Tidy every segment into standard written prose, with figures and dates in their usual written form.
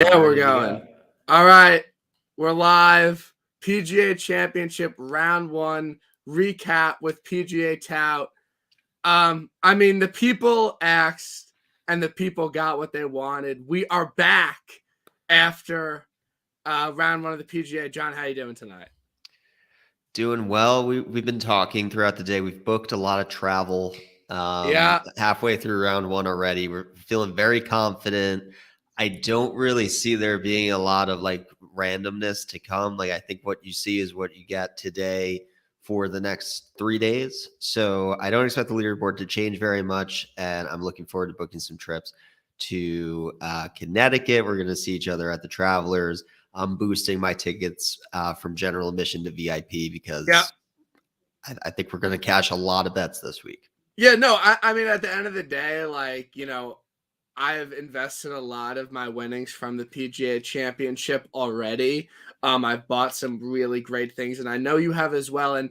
Yeah, we're going. All right. We're live. PGA Championship Round 1 recap with PGA Tout. I mean, the people asked and the people got what they wanted. We are back after round 1 of the PGA. John, how you doing tonight? Doing well. We've been talking throughout the day. We've booked a lot of travel. Yeah. Halfway through round 1 already. We're feeling very confident. I don't really see there being a lot of like randomness to come. Like I think what you see is what you get today for the next 3 days. So I don't expect the leaderboard to change very much, and I'm looking forward to booking some trips to Connecticut. We're going to see each other at the Travelers. I'm boosting my tickets from general admission to VIP because I think we're going to cash a lot of bets this week. Yeah, no, I mean, at the end of the day, like, I have invested a lot of my winnings from the PGA Championship already. I've bought some really great things, and I know you have as well. And,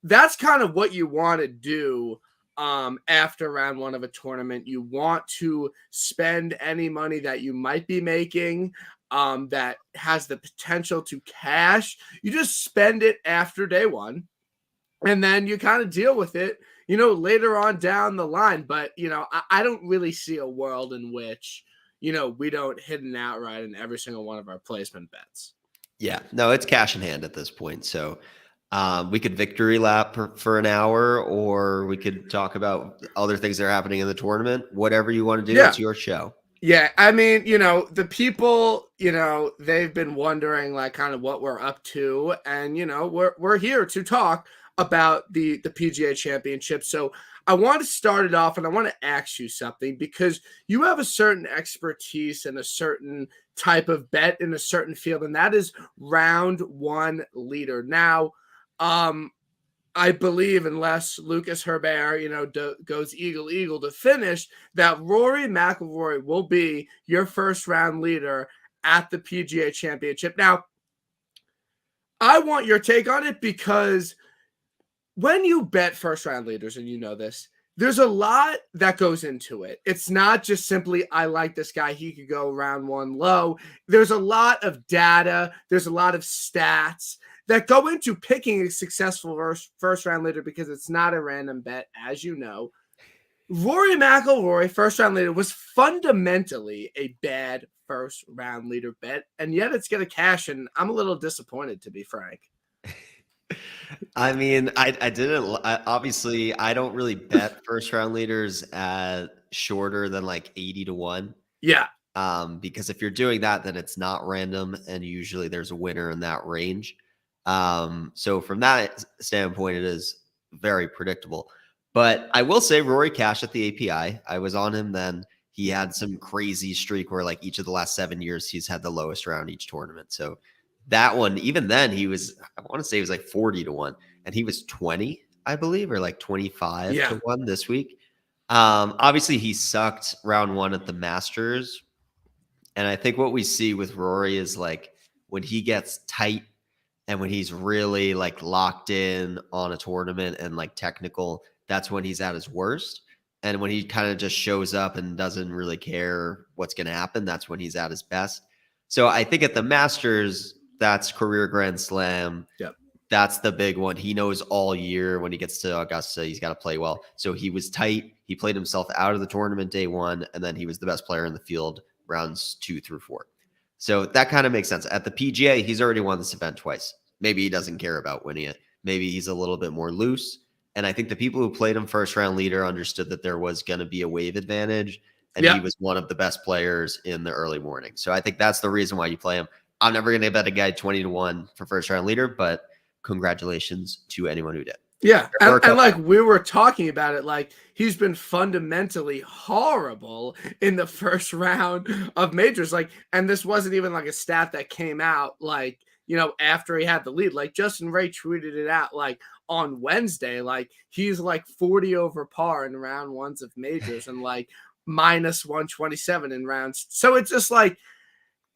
that's kind of what you want to do after round 1 of a tournament. You want to spend any money that you might be making that has the potential to cash. You just spend it after day 1, and then you kind of deal with it later on down the line. But, I don't really see a world in which, we don't hit an outright in every single one of our placement bets. Yeah, no, it's cash in hand at this point. So we could victory lap for an hour, or we could talk about other things that are happening in the tournament. Whatever you want to do, It's your show. Yeah, I mean, the people, they've been wondering like kind of what we're up to, and we're here to talk about the PGA Championship. So I want to start it off, and I want to ask you something, because you have a certain expertise and a certain type of bet in a certain field, and that is round 1 leader. Now, I believe, unless Lucas Herbert, goes eagle to finish, that Rory McIlroy will be your first round leader at the PGA Championship. Now, I want your take on it, because when you bet first round leaders, and you know this, there's a lot that goes into it. It's not just simply, I like this guy, he could go round 1 low. There's a lot of data. There's a lot of stats that go into picking a successful first round leader, because it's not a random bet, as you know. Rory McIlroy, first round leader, was fundamentally a bad first round leader bet, and yet it's going to cash, and I'm a little disappointed, to be frank. I mean, I didn't obviously I don't really bet first round leaders at shorter than like 80 to 1. Yeah. Because if you're doing that, then it's not random, and usually there's a winner in that range. So from that standpoint, it is very predictable. But I will say Rory cashed at the API. I was on him then. He had some crazy streak where like each of the last 7 years he's had the lowest round each tournament. So that one, even then, I want to say he was like 40 to 1, and he was 20, I believe, or like 25 to 1 this week. Obviously he sucked round 1 at the Masters. And I think what we see with Rory is like when he gets tight and when he's really like locked in on a tournament and like technical, that's when he's at his worst. And when he kind of just shows up and doesn't really care what's going to happen, that's when he's at his best. So I think at the Masters, that's career Grand Slam. Yep. That's the big one. He knows all year when he gets to Augusta, he's got to play well. So he was tight. He played himself out of the tournament day 1, and then he was the best player in the field rounds 2 through 4. So that kind of makes sense. At the PGA, he's already won this event twice. Maybe he doesn't care about winning it. Maybe he's a little bit more loose. And I think the people who played him first round leader understood that there was going to be a wave advantage, and he was one of the best players in the early morning. So I think that's the reason why you play him. I'm never going to bet a guy 20 to 1 for first round leader, but congratulations to anyone who did. Yeah, and like we were talking about it, like he's been fundamentally horrible in the first round of majors. Like, and this wasn't even like a stat that came out like, after he had the lead. Like Justin Ray tweeted it out like on Wednesday, like he's like 40 over par in round 1s of majors and like minus 127 in rounds. So it's just like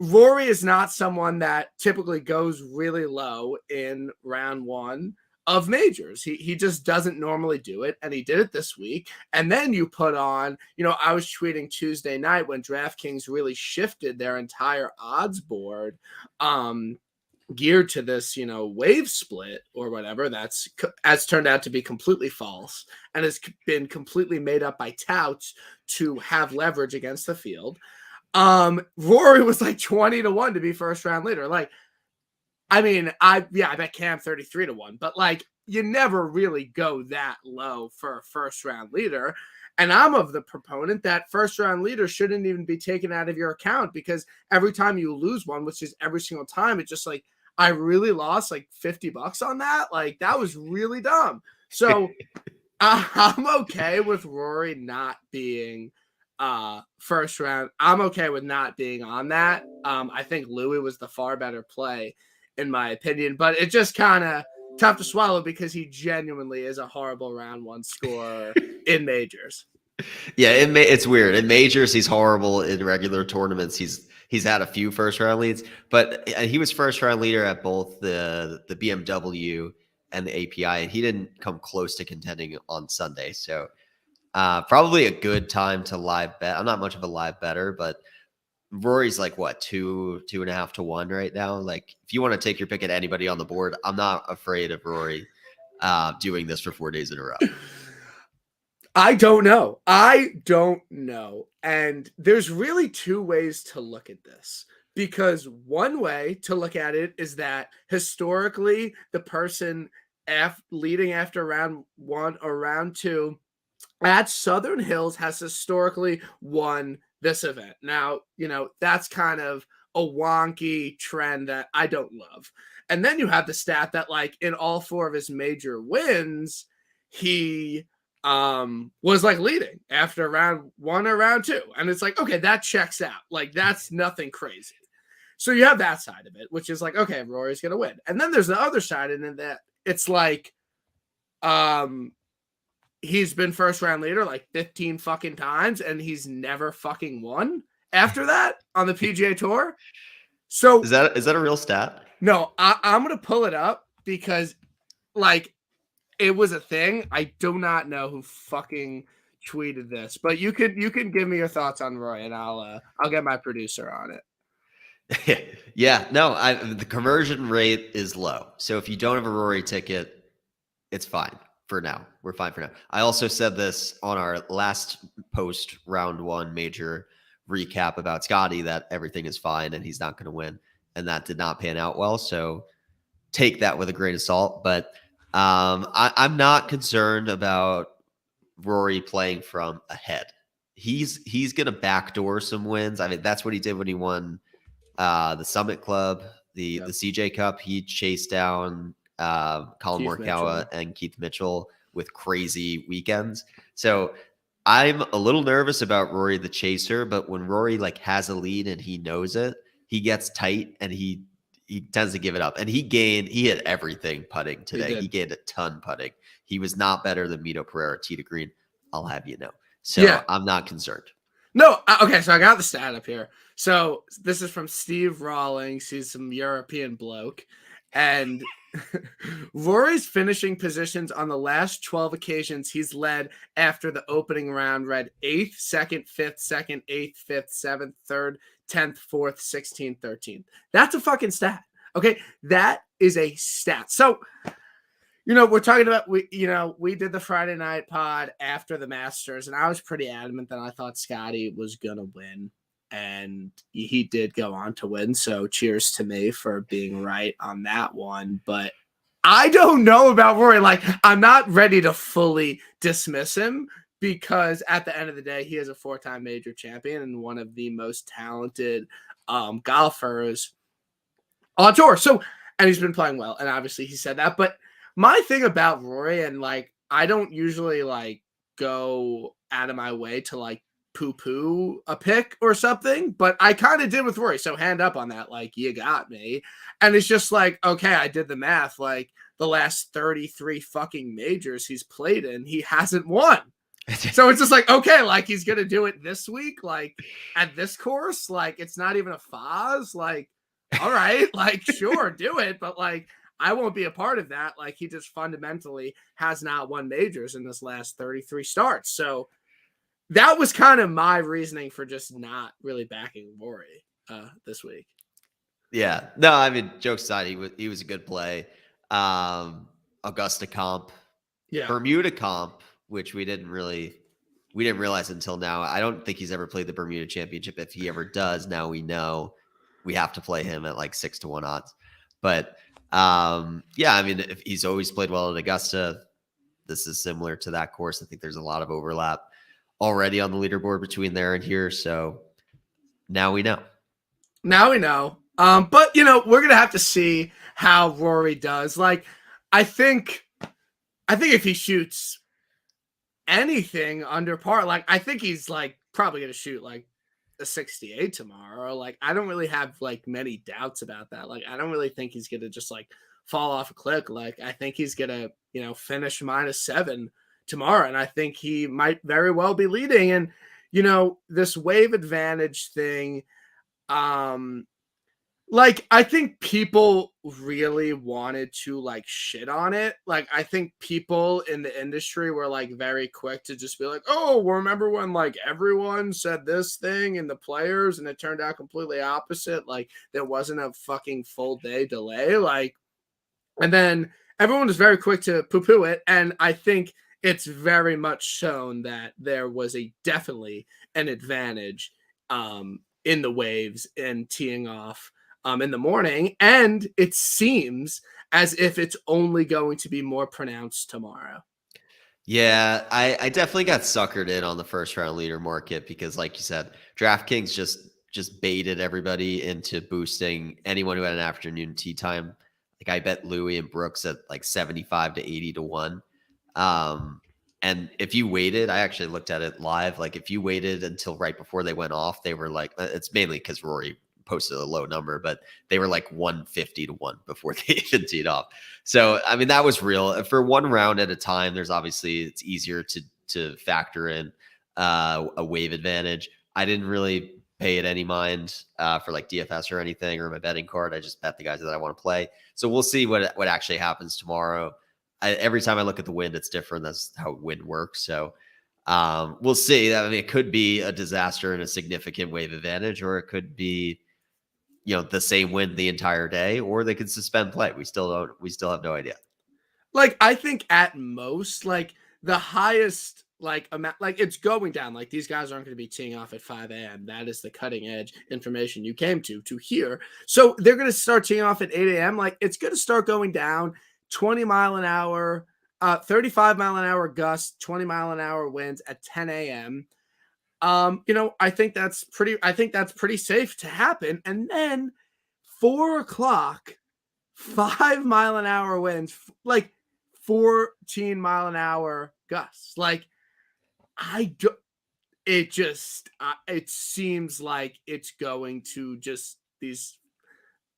Rory is not someone that typically goes really low in round 1. of majors. He just doesn't normally do it, and he did it this week. And then you put on, I was tweeting Tuesday night when DraftKings really shifted their entire odds board, geared to this, wave split or whatever. That's as turned out to be completely false and has been completely made up by touts to have leverage against the field. Rory was like 20-1 to be first round leader. Like, I mean, I bet Cam 33-1, but like, you never really go that low for a first round leader. And I'm of the proponent that first round leader shouldn't even be taken out of your account, because every time you lose one, which is every single time, it's just like, I really lost like $50 on that. Like, that was really dumb. So I'm okay with Rory not being first round. I'm okay with not being on that. I think Louis was the far better play in my opinion, but it just kind of tough to swallow because he genuinely is a horrible round one scorer in majors. Yeah, it's weird. In majors, he's horrible. In regular tournaments, he's had a few first round leads, but he was first round leader at both the BMW and the API, and he didn't come close to contending on Sunday. So probably a good time to live bet. I'm not much of a live better, but Rory's like what, 2.5 to 1 right now. Like, if you want to take your pick at anybody on the board, I'm not afraid of Rory doing this for 4 days in a row. I don't know. And there's really two ways to look at this, because one way to look at it is that historically the person leading after round one or round two at Southern Hills has historically won this event. Now, that's kind of a wonky trend that I don't love. And then you have the stat that, like, in all 4 of his major wins, he was like leading after round 1 or round 2. And it's like, okay, that checks out. Like, that's nothing crazy. So you have that side of it, which is like, okay, Rory's going to win. And then there's the other side, and that it's like, he's been first round leader like 15 fucking times, and he's never fucking won after that on the PGA Tour. So is that a real stat? No, I'm gonna pull it up because, like, it was a thing. I do not know who fucking tweeted this, but you can give me your thoughts on Roy, and I'll get my producer on it. Yeah, no, the conversion rate is low. So if you don't have a Rory ticket, it's fine. For now, we're fine for now. I also said this on our last post round 1 major recap about Scotty, that everything is fine and he's not going to win. And that did not pan out well. So take that with a grain of salt. But I'm not concerned about Rory playing from ahead. He's going to backdoor some wins. I mean, that's what he did when he won the Summit Club, the CJ Cup. He chased down Colin Morikawa and Keith Mitchell with crazy weekends. So I'm a little nervous about Rory the chaser, but when Rory like has a lead and he knows it, he gets tight and he tends to give it up. And he hit everything putting today. He gained a ton putting. He was not better than Mito Pereira tee to green. I'll have you know. So yeah. I'm not concerned. No, okay, so I got the stat up here. So this is from Steve Rawlings. He's some European bloke. And Rory's finishing positions on the last 12 occasions he's led after the opening round read 8th, 2nd, 5th, 2nd, 8th, 5th, 7th, 3rd, 10th, 4th, 16th, 13th. That's a fucking stat. Okay, that is a stat. So, we're talking about, we did the Friday night pod after the Masters, and I was pretty adamant that I thought Scotty was going to win. And he did go on to win. So cheers to me for being right on that one. But I don't know about Rory. Like, I'm not ready to fully dismiss him, because at the end of the day, he is a 4-time major champion and one of the most talented golfers on tour. So, and he's been playing well. And obviously he said that. But my thing about Rory, and like, I don't usually like go out of my way to like poo-poo a pick or something, but I kind of did with Rory. So hand up on that, like, you got me. And it's just like, okay, I did the math. Like, the last 33 fucking majors he's played in, he hasn't won. So it's just like, okay, like, he's gonna do it this week, like, at this course, like, it's not even a Foz, like, all right, like, sure, do it, but like, I won't be a part of that. Like, he just fundamentally has not won majors in this last 33 starts. So that was kind of my reasoning for just not really backing Rory this week. Yeah. No, I mean, jokes aside, he was a good play. Augusta comp, Yeah. Bermuda comp, which we didn't realize until now. I don't think he's ever played the Bermuda Championship. If he ever does, now we know we have to play him at like 6-1 odds. But yeah, I mean, if he's always played well at Augusta, this is similar to that course. I think there's a lot of overlap already on the leaderboard between there and here. So now we know. Now we know. But we're gonna have to see how Rory does. Like, I think if he shoots anything under par, like, I think he's like probably gonna shoot like a 68 tomorrow. Like, I don't really have like many doubts about that. Like, I don't really think he's gonna just like fall off a cliff. Like, I think he's gonna finish -7 tomorrow, and I think he might very well be leading. And this wave advantage thing, like, I think people really wanted to like shit on it. Like, I think people in the industry were like very quick to just be like, oh, remember when like everyone said this thing and the players, and it turned out completely opposite. Like, there wasn't a fucking full day delay. Like, and then everyone was very quick to poo-poo it. And I think it's very much shown that there was definitely an advantage in the waves and teeing off in the morning. And it seems as if it's only going to be more pronounced tomorrow. Yeah, I definitely got suckered in on the first round leader market because, like you said, DraftKings just baited everybody into boosting anyone who had an afternoon tee time. Like, I bet Louis and Brooks at like 75 to 80 to 1. And if you waited, I actually looked at it live. Like, if you waited until right before they went off, they were like, it's mainly because Rory posted a low number, but they were like 150 to 1 before they even teed off. So, I mean, that was real. For one round at a time, there's obviously, it's easier to factor in a wave advantage. I didn't really pay it any mind for like DFS or anything or my betting card. I just bet the guys that I want to play. So we'll see what actually happens tomorrow. Every time I look at the wind, it's different. That's how wind works. So we'll see. I mean, it could be a disaster and a significant wave advantage, or it could be, the same wind the entire day, or they could suspend play. We still have no idea. Like, I think at most, like, the highest like amount, like, it's going down. Like, these guys aren't going to be teeing off at 5 a.m. That is the cutting edge information you came to hear. So they're going to start teeing off at 8 a.m. Like, it's going to start going down 20 mile an hour, 35 mile an hour gusts, 20 mile an hour winds at 10 a.m. I think that's pretty safe to happen. And then 4 o'clock, 5 mile an hour winds, like 14 mile an hour gusts. Like, it seems like it's going to just, these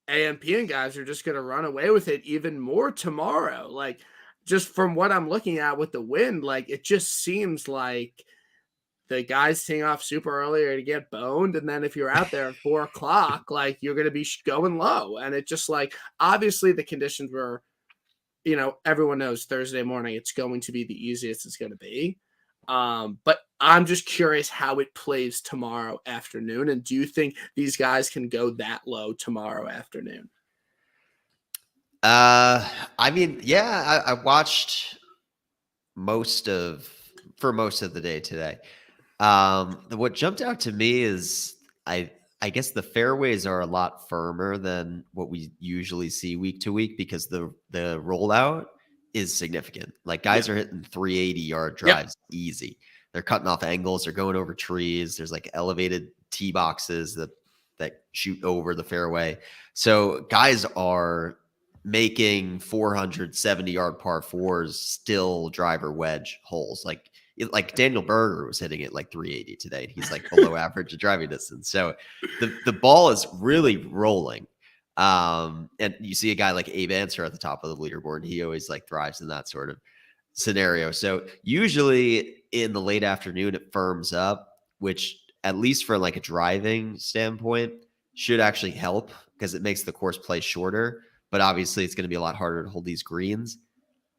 AMPN guys are just going to run away with it even more tomorrow. Like, just from what I'm looking at with the wind, like, it just seems like the guys teeing off super early are to get boned. And then if you're out there at 4 o'clock, like, you're going to be going low. And it just, like, obviously the conditions were, everyone knows Thursday morning, it's going to be the easiest it's going to be. But I'm just curious how it plays tomorrow afternoon. And do you think these guys can go that low tomorrow afternoon? I mean, yeah, I watched for most of the day today. What jumped out to me is I guess the fairways are a lot firmer than what we usually see week to week because the rollout is significant. Like, guys are hitting 380-yard drives easy. They're cutting off angles. They're going over trees. There's like elevated tee boxes that shoot over the fairway. So guys are making 470-yard par fours still driver wedge holes. Like Daniel Berger was hitting it like 380 today, and he's like below average of driving distance. So the ball is really rolling. And you see a guy like Abe Answer at the top of the leaderboard. He always like thrives in that sort of scenario. So usually in the late afternoon, it firms up, which at least for like a driving standpoint should actually help because it makes the course play shorter. but obviously it's going to be a lot harder to hold these greens.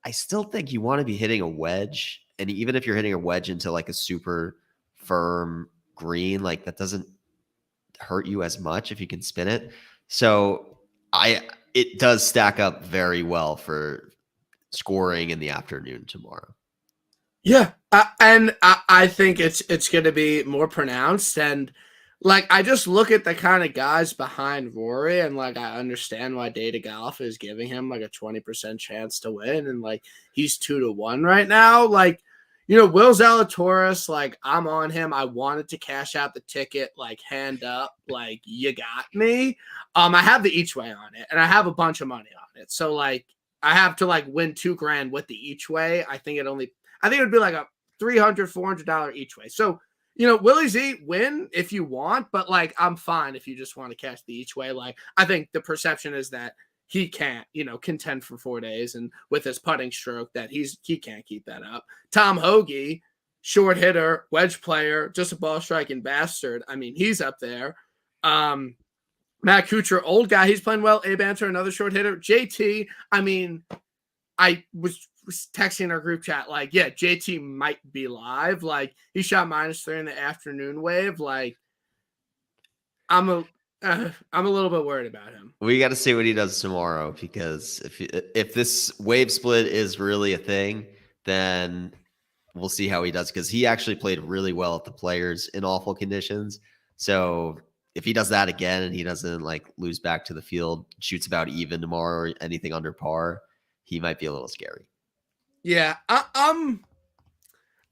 I still think you want to be hitting a wedge. And even if you're hitting a wedge into like a super firm green, like that doesn't hurt you as much if you can spin it. So it does stack up very well for scoring in the afternoon tomorrow. Yeah, I think it's going to be more pronounced, and like I just look at the kind of guys behind Rory, and like I understand why Data Golf is giving him like a 20% chance to win, and like he's 2-1 right now. Like, Will Zalatoris, like I'm on him. I wanted to cash out the ticket, like hand up, like you got me. I have the each way on it, and I have a bunch of money on it, so like I have to like win $2,000 with the each way. I think it would be like a $300-$400 each way. So, Willie Z, win if you want, but like I'm fine if you just want to cash the each way. Like I think the perception is that he can't, contend for 4 days, and with his putting stroke that he can't keep that up. Tom Hoagie, short hitter, wedge player, just a ball striking bastard. I mean, he's up there. Matt Kuchar, old guy, he's playing well. Abe Anter, another short hitter. JT, I mean, I was texting our group chat, like, yeah, JT might be live. Like, he shot -3 in the afternoon wave. Like, I'm a little bit worried about him. We got to see what he does tomorrow, because if this wave split is really a thing, then we'll see how he does, because he actually played really well at the Players in awful conditions. So if he does that again and he doesn't like lose back to the field, shoots about even tomorrow or anything under par, he might be a little scary. Yeah,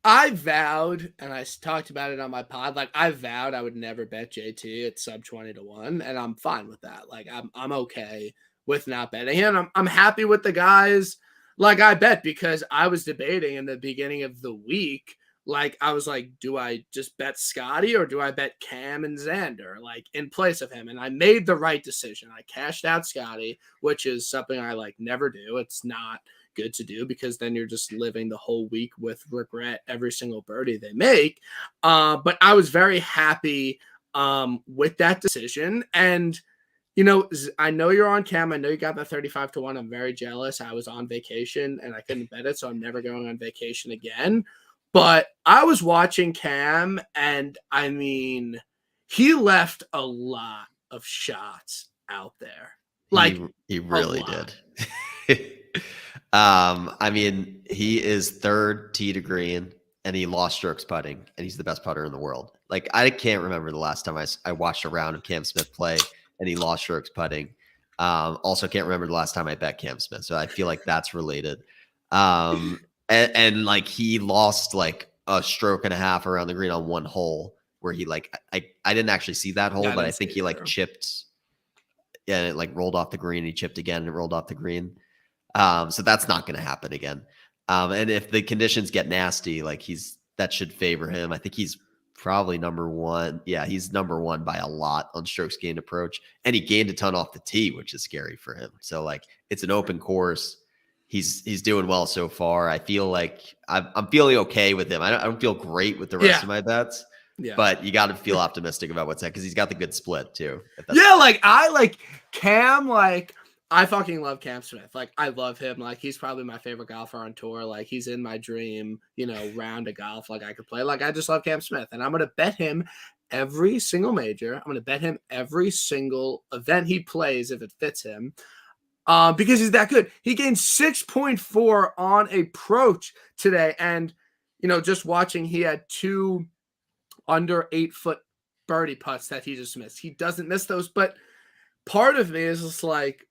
I vowed, and I talked about it on my pod, like I vowed I would never bet JT at sub 20-1, and I'm fine with that. Like I'm okay with not betting him. I'm happy with the guys. Like I bet, because I was debating in the beginning of the week. Like I was like, do I just bet Scotty or do I bet Cam and Xander like in place of him? And I made the right decision. I cashed out Scotty, which is something I like never do. It's not good to do, because then you're just living the whole week with regret every single birdie they make. But I was very happy with that decision. And, I know you're on Cam. I know you got the 35-1. I'm very jealous. I was on vacation and I couldn't bet it, so I'm never going on vacation again. But I was watching Cam, and I mean, he left a lot of shots out there. Like he really did. I mean, he is third tee to green, and he lost strokes putting, and he's the best putter in the world. Like I can't remember the last time I watched a round of Cam Smith play and he lost strokes putting. Also can't remember the last time I bet Cam Smith, so I feel like that's related. And like he lost like a stroke and a half around the green on one hole where he like I didn't actually see that hole, but I think he like chipped. Yeah, and it like rolled off the green. He chipped again and it rolled off the green. So that's not going to happen again. And if the conditions get nasty, like that should favor him. I think he's probably number one. Yeah, he's number one by a lot on strokes gained approach, and he gained a ton off the tee, which is scary for him. So like it's an open course. He's doing well so far. I feel like I'm feeling okay with him. I don't feel great with the rest of my bets. Yeah. But you got to feel optimistic about what's that, because he's got the good split too. Yeah, like I like Cam, like I fucking love Cam Smith. Like I love him. Like he's probably my favorite golfer on tour. Like he's in my dream, round of golf. Like I could play. Like I just love Cam Smith, and I'm gonna bet him every single major. I'm gonna bet him every single event he plays if it fits him. Because he's that good. He gained 6.4 on approach today, and just watching, he had 2 under 8-foot birdie putts that he just missed. He doesn't miss those, but part of me is just like,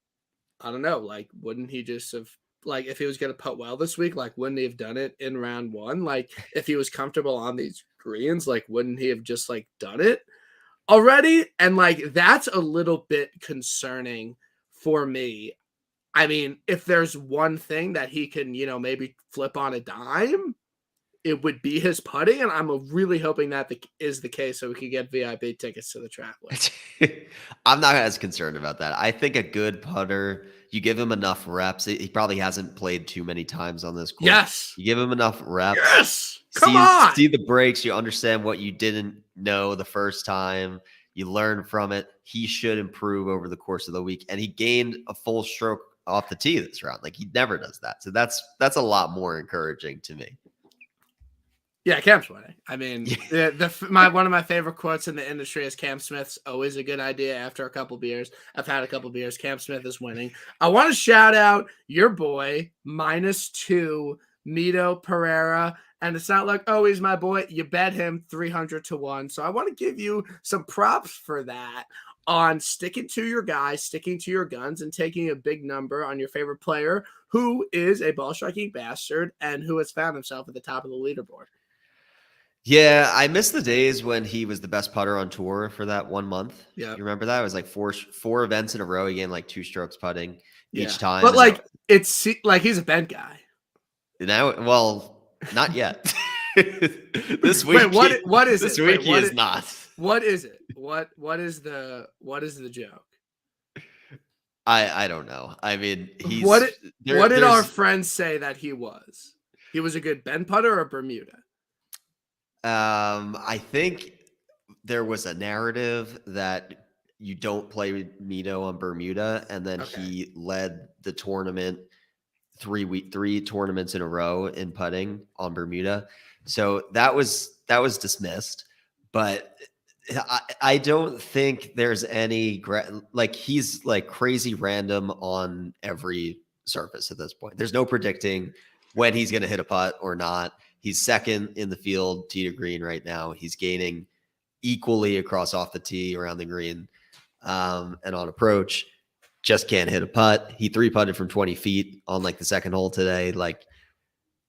I don't know, like, wouldn't he just have, like, if he was going to putt well this week, like, wouldn't he have done it in round 1? Like, if he was comfortable on these greens, like, wouldn't he have just, like, done it already? And, like, that's a little bit concerning for me. I mean, if there's one thing that he can, maybe flip on a dime, it would be his putting, and I'm really hoping that is the case, so we can get VIP tickets to the track with. I'm not as concerned about that. I think a good putter, you give him enough reps. He probably hasn't played too many times on this course. Yes. You give him enough reps. Yes. Come on. See the breaks. You understand what you didn't know the first time. You learn from it. He should improve over the course of the week. And he gained a full stroke off the tee this round. Like, he never does that. So that's a lot more encouraging to me. Yeah, Cam's winning. I mean, one of my favorite quotes in the industry is Cam Smith's always a good idea after a couple beers. I've had a couple beers. Cam Smith is winning. I want to shout out your boy, -2, Mito Pereira. And it's not like, oh, he's my boy. You bet him 300-1. So I want to give you some props for that on sticking to your guy, sticking to your guns, and taking a big number on your favorite player who is a ball striking bastard and who has found himself at the top of the leaderboard. Yeah, I miss the days when he was the best putter on tour for that 1 month. Yeah. You remember that? It was like four events in a row. He gained like 2 strokes putting each time. But like, it's like he's a bent guy. Now, well, not yet. This week, wait, what is this it? week he is not. What is it? What is the joke? I don't know. I mean, he's what did our friends say that he was? He was a good bend putter or Bermuda? I think there was a narrative that you don't play Mito on Bermuda, and then he led the tournament 3 tournaments in a row in putting on Bermuda. So that was dismissed, but I don't think there's any like, he's like crazy random on every surface at this point. There's no predicting when he's going to hit a putt or not. He's second in the field tee to green right now. He's gaining equally across off the tee, around the green, and on approach. Just can't hit a putt. He 3-putted from 20 feet on like the second hole today. Like,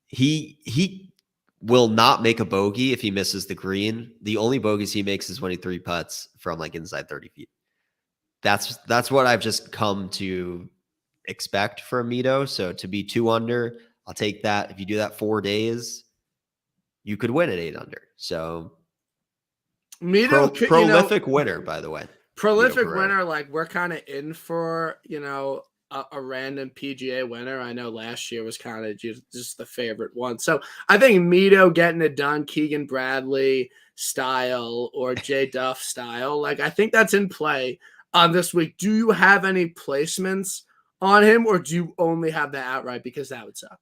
he will not make a bogey if he misses the green. The only bogeys he makes is when he 3-putts from like inside 30 feet. That's what I've just come to expect from Mito. So to be 2 under, I'll take that. If you do that 4 days, you could win at 8 under. So Mito, prolific winner, by the way. Prolific winner. Like, we're kind of in for, a random PGA winner. I know last year was kind of just the favorite one. So I think Mito getting it done, Keegan Bradley style or Jay Duff style, like, I think that's in play on this week. Do you have any placements on him, or do you only have the outright? Because that would suck.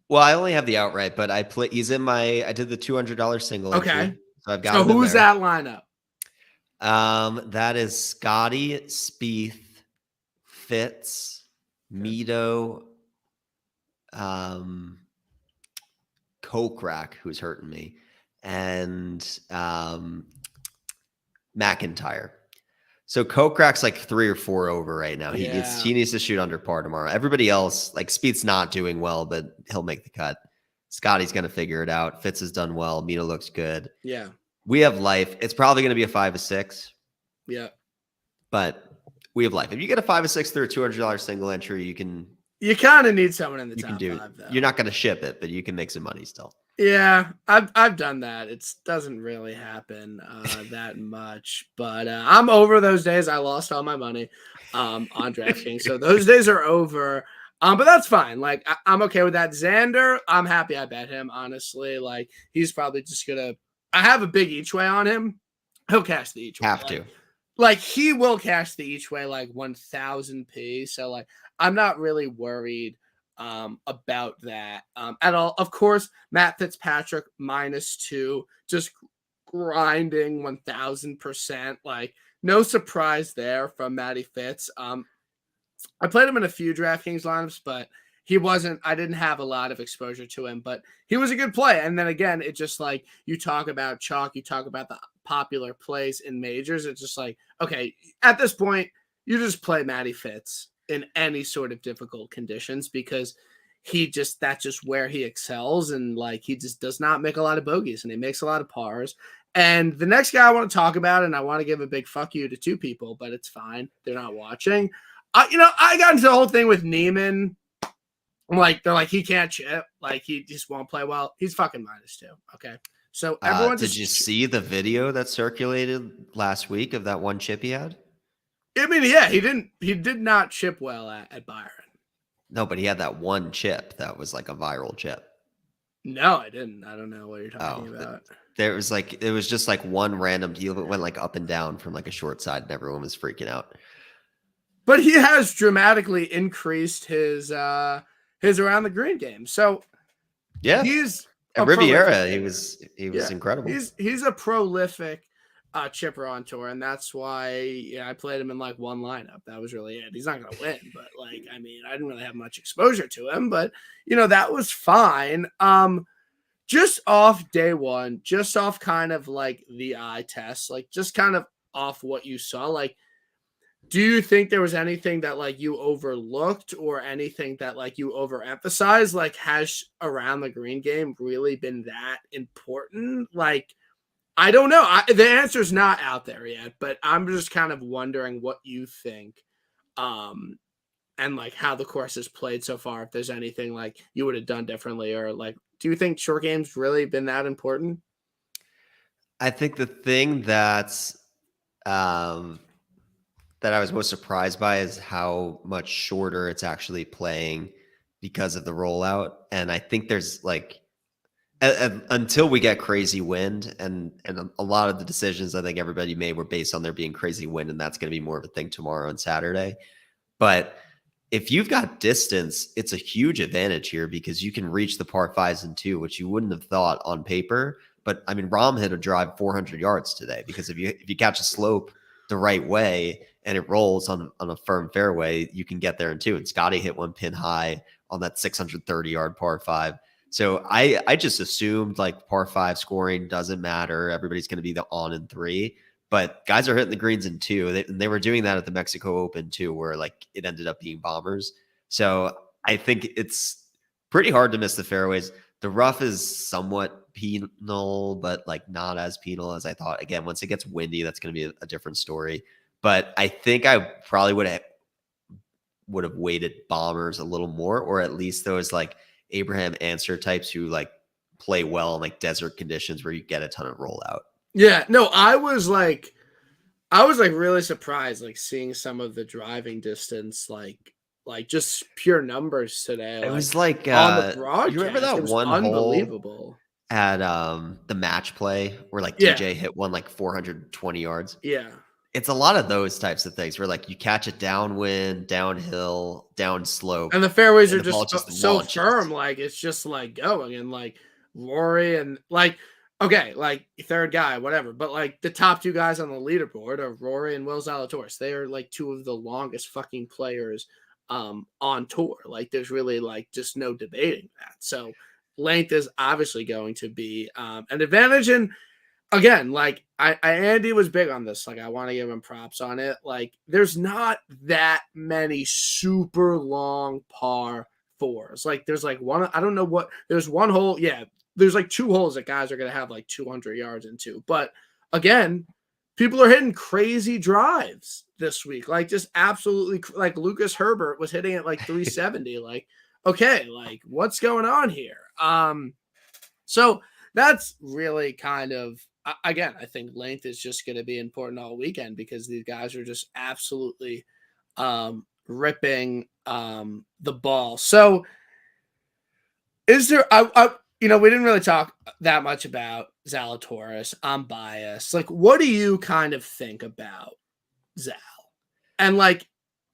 Well, I only have the outright, but I did the $200 single. Okay. Entry, so I've got. So who's that lineup? That is Scotty, Spieth, Fitz, Mito, Kokrak, who's hurting me, and McIntyre. So Kokrak's like 3 or 4 over right now. He needs to shoot under par tomorrow. Everybody else, like, Spieth's not doing well, but he'll make the cut. Scotty's going to figure it out. Fitz has done well. Mito looks good. Yeah. We have life. It's probably going to be a 5 or 6. Yeah. But we have life. If you get a 5 or 6 through a $200 single entry, you kind of need someone in the top 5, though. You're not going to ship it, but you can make some money still. Yeah, I've done that. It doesn't really happen that much, but I'm over those days. I lost all my money on DraftKings, so those days are over. But that's fine. Like, I'm okay with that. Xander, I'm happy I bet him, honestly. Like, he's probably just gonna. I have a big each way on him. He'll cash the each way. Have to. Like, he will cash the each way like 1,000p. So, like, I'm not really worried about that at all. Of course, Matt Fitzpatrick -2, just grinding 1,000%. Like, no surprise there from Matty Fitz. I played him in a few DraftKings lineups, but I didn't have a lot of exposure to him, but he was a good play. And then again, it just, like, you talk about chalk, you talk about the popular plays in majors. It's just like, okay, at this point, you just play Matty Fitz in any sort of difficult conditions, because that's just where he excels. And, like, he just does not make a lot of bogeys, and he makes a lot of pars. And the next guy I want to talk about, and I want to give a big fuck you to 2 people, but it's fine. They're not watching. I got into the whole thing with Neiman. I'm like, they're like, he can't chip. Like, he just won't play well. He's fucking -2. Okay. So everyone did you see the video that circulated last week of that one chip he had? I mean, yeah, he did not chip well at Byron. No, but he had that one chip that was like a viral chip. No, I didn't. I don't know what you're Oh, talking about. there was like it was just like one random deal that went like up and down from like a short side, and everyone was freaking out. But he has dramatically increased his around the green game. So Yeah, he's a at prolific Riviera, he hitter. was Yeah, incredible. he's a prolific chipper on tour, and that's why I played him in like one lineup. That was really it. He's not going to win, but like I mean, I didn't really have much exposure to him, but that was fine. Just off day one, just off kind of like the eye test, like just kind of off what you saw, like. Do you think there was anything that like you overlooked or anything that like you overemphasized? Like, has around the green game really been that important? Like, I don't know. The answer's not out there yet, but I'm just kind of wondering what you think, and like how the course has played so far. If there's anything like you would have done differently, or like, do you think short game's really been that important? I think the thing um, that I was most surprised by is how much shorter it's actually playing because of the rollout. And I think there's like until we get crazy wind, and a lot of the decisions I think everybody made were based on there being crazy wind, and that's going to be more of a thing tomorrow and Saturday. But if you've got distance, it's a huge advantage here because you can reach the par fives and two, which you wouldn't have thought on paper. But I mean, Rahm hit a drive 400 yards today because if you catch a slope the right way and it rolls on a firm fairway, you can get there in two. And Scotty hit one pin high on that 630-yard par five. So I just assumed like par five scoring doesn't matter. Everybody's going to be the on in three. But guys are hitting the greens in two. They were doing that at the Mexico Open too, where like it ended up being bombers. So I think it's pretty hard to miss the fairways. The rough is somewhat penal, but like not as penal as I thought. Again, once it gets windy, that's going to be a different story. But I think I probably would have weighted bombers a little more, or at least those like Abraham Answer types who like play well in like desert conditions where you get a ton of rollout. Yeah, no, I was like really surprised, like seeing some of the driving distance, like just pure numbers today, It like was like on the you remember broadcast. It that was one hole unbelievable. at the match play where like Yeah, DJ hit one like 420 yards? yeah. It's a lot of those types of things where like you catch it downwind, downhill, down slope, And the fairways and are the ball just just so launches. firm, like it's just like going, and like Rory and like okay, like third guy, whatever. But like the top two guys on the leaderboard are Rory and Will Zalatoris. They are like two of the longest fucking players on tour. Like there's really like just no debating that. So length is obviously going to be an advantage. And again, like Andy was big on this. Like I want to give him props on it. Like there's not that many super long par fours. Like there's like one, I don't know what, there's one hole. Yeah, there's like two holes that guys are gonna have like 200 yards into. But again, people are hitting crazy drives this week. Like just absolutely, like Lucas Herbert was hitting it like 370. Like okay, like what's going on here? So that's really kind of again, I think length is just going to be important all weekend because these guys are just absolutely ripping the ball. So is there we didn't really talk that much about Zalatoris. I'm biased. Like what do you kind of think about Zal? And like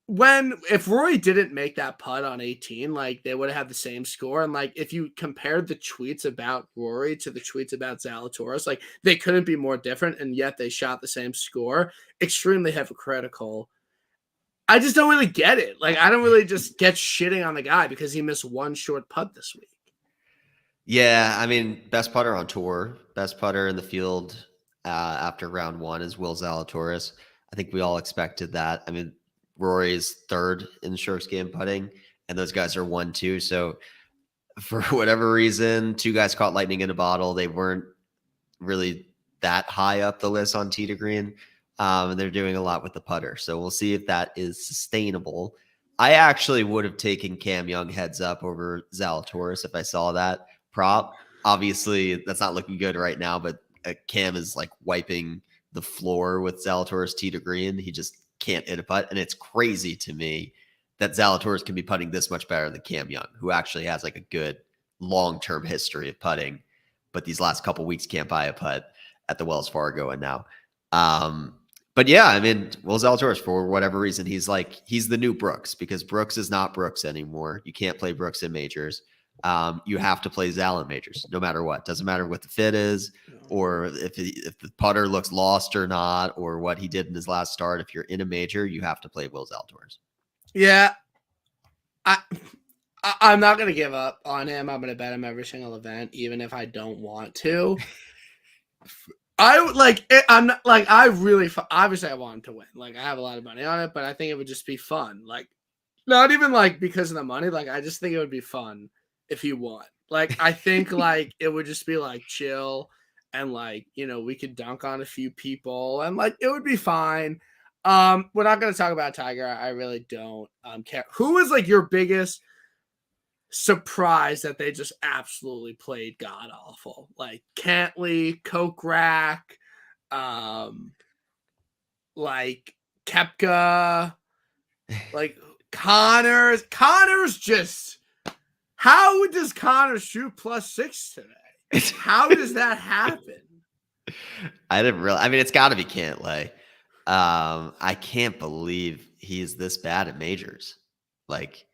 if Rory didn't make that putt on 18, like they would have had the same score. And like if you compared the tweets about Rory to the tweets about Zalatoris, like they couldn't be more different, and yet they shot the same score. Extremely hypocritical. I just don't really get it. Like I don't really just get shitting on the guy because he missed one short putt this week. Yeah, I mean, best putter on tour, best putter in the field after round one is Will Zalatoris. I think we all expected that. I mean, Rory's third in the short game putting, and those guys are 1-2. So for whatever reason, two guys caught lightning in a bottle. They weren't really that high up the list on tee to green, and they're doing a lot with the putter. So we'll see if that is sustainable. I actually would have taken Cam Young heads up over Zalatoris if I saw that prop. Obviously, that's not looking good right now, but Cam is like wiping the floor with Zalatoris tee to green. He just can't hit a putt. And it's crazy to me that Zalatoris can be putting this much better than Cam Young, who actually has like a good long-term history of putting, but these last couple weeks can't buy a putt at the Wells Fargo and now. But yeah, I mean, Will Zalatoris, for whatever reason, he's the new Brooks, because Brooks is not Brooks anymore. You can't play Brooks in majors. You have to play Zal in majors, no matter what. Doesn't matter what the fit is, or if the putter looks lost or not, or what he did in his last start. If you're in a major, you have to play Will Zalatoris. Yeah, I'm not gonna give up on him. I'm gonna bet him every single event, even if I don't want to. I would like it. I'm not like I really obviously I want him to win. Like I have a lot of money on it, but I think it would just be fun. Like not even like because of the money. Like I just think it would be fun if he won. Like I think like it would just be like chill and like we could dunk on a few people and like it would be fine. We're not gonna talk about Tiger. I really don't care. Who is like your biggest surprised that they just absolutely played god awful? Like Cantley, Kokrak, like Kepka, like Connors. Connors just how does Connors shoot +6 today? How does that happen? I didn't really. I mean, it's got to be Cantlay. I can't believe he's this bad at majors. Like.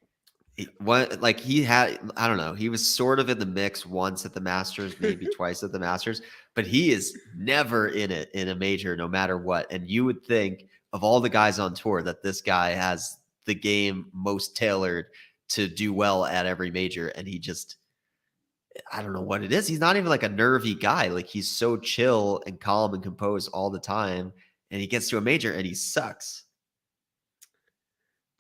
He had, I don't know, he was sort of in the mix once at the Masters, maybe twice at the Masters, but he is never in it in a major, no matter what. And you would think of all the guys on tour that this guy has the game most tailored to do well at every major. And he just, I don't know what it is. He's not even like a nervy guy. Like he's so chill and calm and composed all the time. And he gets to a major and he sucks.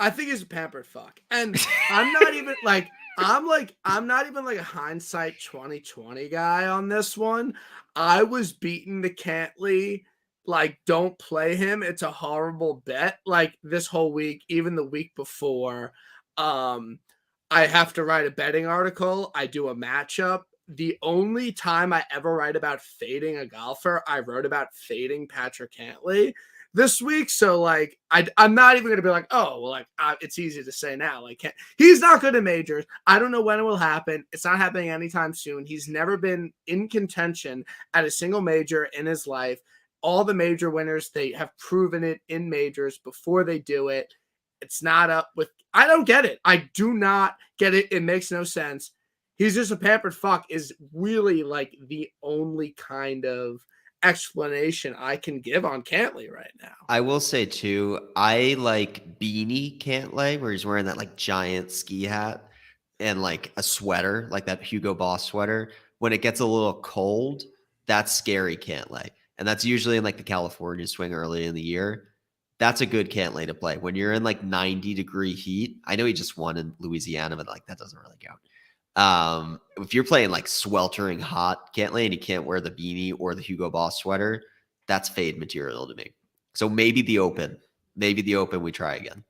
I think he's a pampered fuck. And I'm not even like I'm not even like a hindsight 2020 guy on this one. I was beating the Cantley, like don't play him. It's a horrible bet. Like this whole week, even the week before, I have to write a betting article. I do a matchup. The only time I ever write about fading a golfer, I wrote about fading Patrick Cantley this week. So like I'm not even gonna be like, oh well, like it's easy to say now. Like he's not good at majors. I don't know when it will happen. It's not happening anytime soon. He's never been in contention at a single major in his life. All the major winners, they have proven it in majors before they do it. It's not up with. I don't get it. I do not get it. It makes no sense. He's just a pampered fuck is really like the only kind of explanation I can give on Cantley right now. I will say too, I like beanie Cantlay, where he's wearing that like giant ski hat and like a sweater, like that Hugo Boss sweater. When it gets a little cold, that's scary Cantlay. And that's usually in like the California swing early in the year. That's a good Cantlay to play. When you're in like 90-degree heat, I know he just won in Louisiana, but like that doesn't really count. If you're playing like sweltering hot Cantlay and you can't wear the beanie or the Hugo Boss sweater, that's fade material to me. So maybe the Open we try again.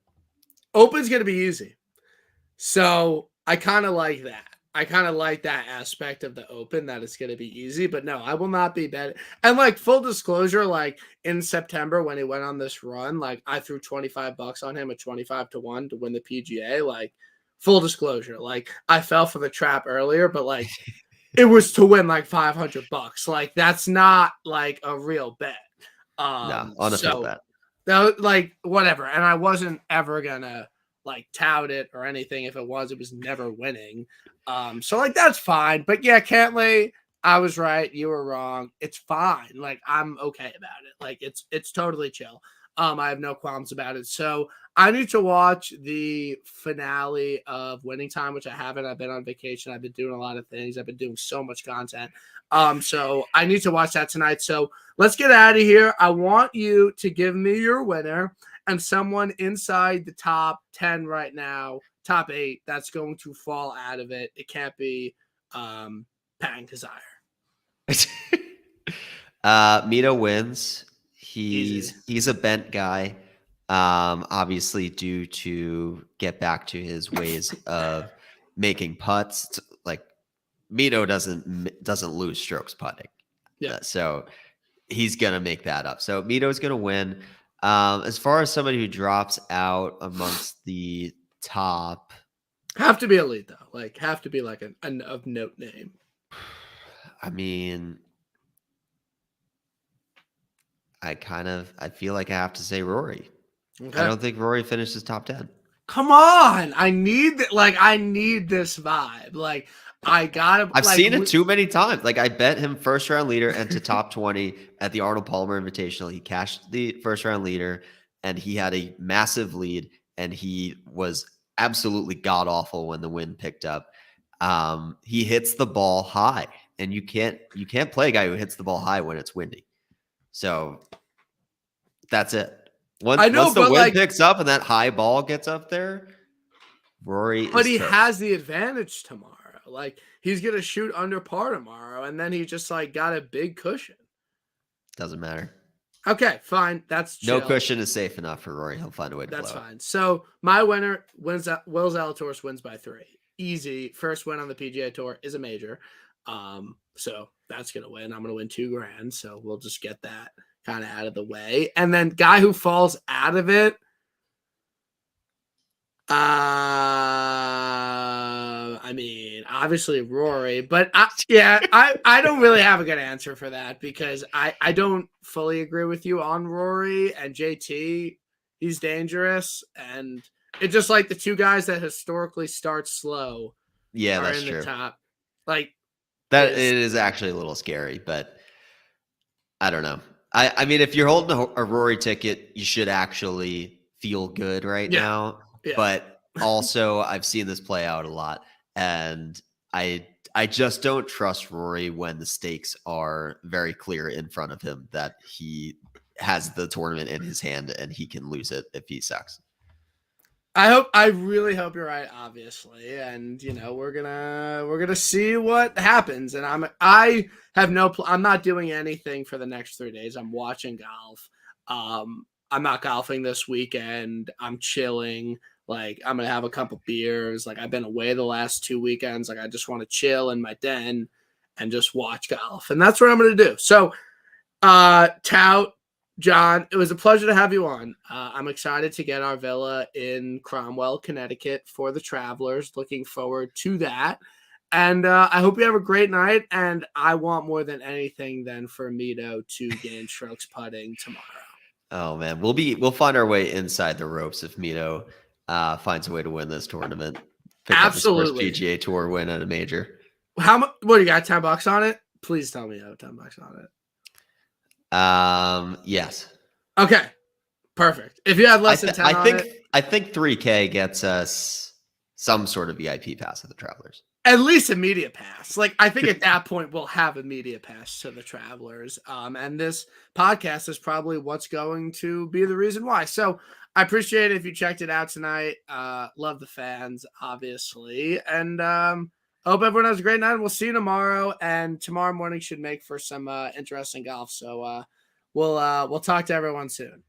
Open's going to be easy. So I kind of like that. I kind of like that aspect of the Open, that it's going to be easy, but no, I will not be betting. And like full disclosure, like in September when he went on this run, like I threw $25 on him at 25-1 to win the PGA. Like full disclosure, like I fell for the trap earlier, but like it was to win like $500. Like that's not like a real bet. No, honestly, so bet. that like whatever. And I wasn't ever gonna like tout it or anything. If it was never winning. So like that's fine. But yeah, Cantlay, I was right, you were wrong. It's fine. Like I'm okay about it. Like it's totally chill. I have no qualms about it. So I need to watch the finale of Winning Time, which I haven't. I've been on vacation. I've been doing a lot of things. I've been doing so much content. So I need to watch that tonight. So let's get out of here. I want you to give me your winner and someone inside the top 10 right now, top 8, that's going to fall out of it. It can't be Patton Kizzire. Mito wins. He's a bent guy, obviously due to get back to his ways of making putts. Like Mito doesn't lose strokes putting. Yeah. So he's gonna make that up. So Mito's gonna win. As far as somebody who drops out amongst the top Have to be elite though. Like have to be like an of note name. I mean, I feel like I have to say Rory. Okay. I don't think Rory finishes top 10. Come on. I need this vibe. Like I gotta I've like seen it too many times. Like I bet him first round leader and to top 20 at the Arnold Palmer Invitational. He cashed the first round leader and he had a massive lead and he was absolutely god awful when the wind picked up. He hits the ball high and you can't play a guy who hits the ball high when it's windy. So that's it. Once the wind picks up and that high ball gets up there, Rory is. But he has the advantage tomorrow. Like he's gonna shoot under par tomorrow, and then he just like got a big cushion. Doesn't matter. Okay, fine. That's chill. No cushion is safe enough for Rory. He'll find a way to blow it. That's fine. So my winner wins. Will Zalatoris wins by 3. Easy. First win on the PGA Tour is a major. So that's gonna win. I'm gonna win $2,000. So we'll just get that kind of out of the way. And then guy who falls out of it. I mean, obviously Rory, but I don't really have a good answer for that because I don't fully agree with you on Rory and JT. He's dangerous, and it's just like the two guys that historically start slow. Yeah, that's true. The top, like that, it is actually a little scary, but I don't know. I mean, if you're holding a Rory ticket, you should actually feel good right now. Yeah. But also, I've seen this play out a lot, and I just don't trust Rory when the stakes are very clear in front of him that he has the tournament in his hand and he can lose it if he sucks. I really hope you're right, obviously, and we're gonna see what happens. And I'm not doing anything for the next 3 days. I'm watching golf. I'm not golfing this weekend. I'm chilling. Like I'm gonna have a couple beers. Like I've been away the last 2 weekends. Like I just want to chill in my den and just watch golf, and that's what I'm gonna do. So, Tout, John, it was a pleasure to have you on. I'm excited to get our villa in Cromwell, Connecticut for the Travelers. Looking forward to that. And I hope you have a great night. And I want more than anything than for Mito to gain strokes putting tomorrow. Oh man, we'll find our way inside the ropes if Mito finds a way to win this tournament. Pick Absolutely. Up his first PGA Tour win at a major. How much? What do you got? $10 on it? Please tell me you have $10 on it. Yes. Okay. Perfect. If you had less than 10 I think 3K gets us some sort of VIP pass to the Travelers. At least a media pass. Like I think at that point we'll have a media pass to the Travelers. And this podcast is probably what's going to be the reason why. So I appreciate it if you checked it out tonight. Love the fans, obviously. And hope everyone has a great night. We'll see you tomorrow. And tomorrow morning should make for some interesting golf. So we'll talk to everyone soon.